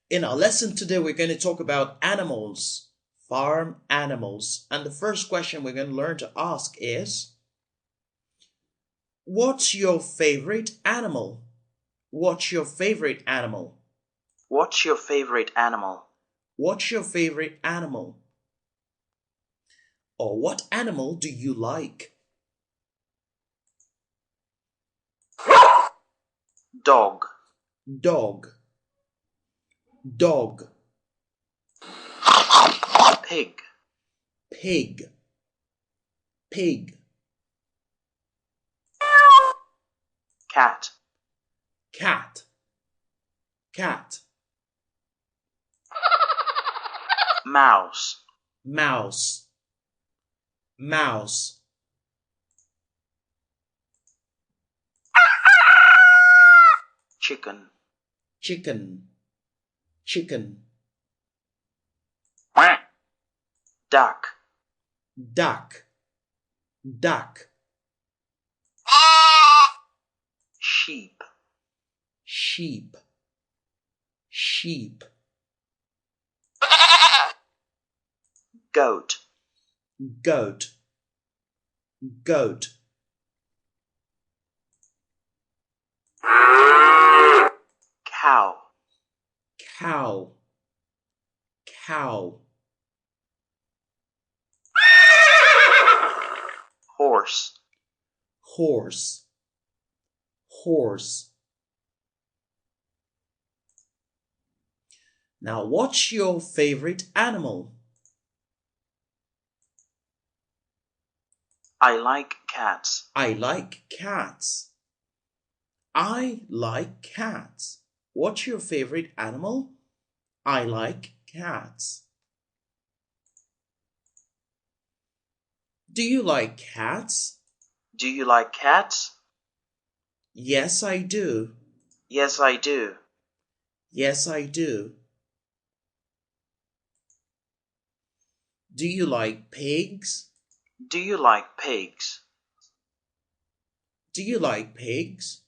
In our lesson today, we're going to talk about animals, farm animals. And the first question we're going to learn to ask is, what's your favorite animal? What's your favorite animal? What's your favorite animal? What's your favorite animal? Or what animal do you like? Dog. Dog. Dog. Pig. Pig. Pig. Cat. Cat. Cat. Mouse. Mouse. Mouse. Chicken. Chicken. Chicken. Duck. Duck. Duck. Sheep. Sheep. Sheep. Goat. Goat. Goat. Cow. Cow. Cow. Horse. Horse. Horse. Now, what's your favorite animal? I like cats. I like cats. I like cats. What's your favorite animal? I like cats. Do you like cats? Do you like cats? Yes, I do. Yes, I do. Yes, I do. Do you like pigs? Do you like pigs? Do you like pigs?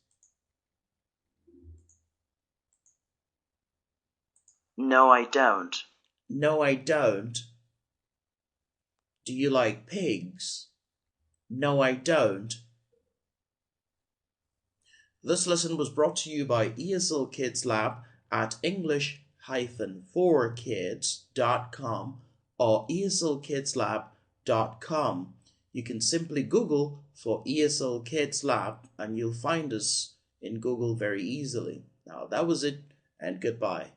No, I don't. No, I don't. Do you like pigs? No, I don't. This lesson was brought to you by ESL Kids Lab at English-4kids.com or eslkidslab.com. You can simply Google for ESL Kids Lab and you'll find us in Google very easily. Now that was it, and goodbye.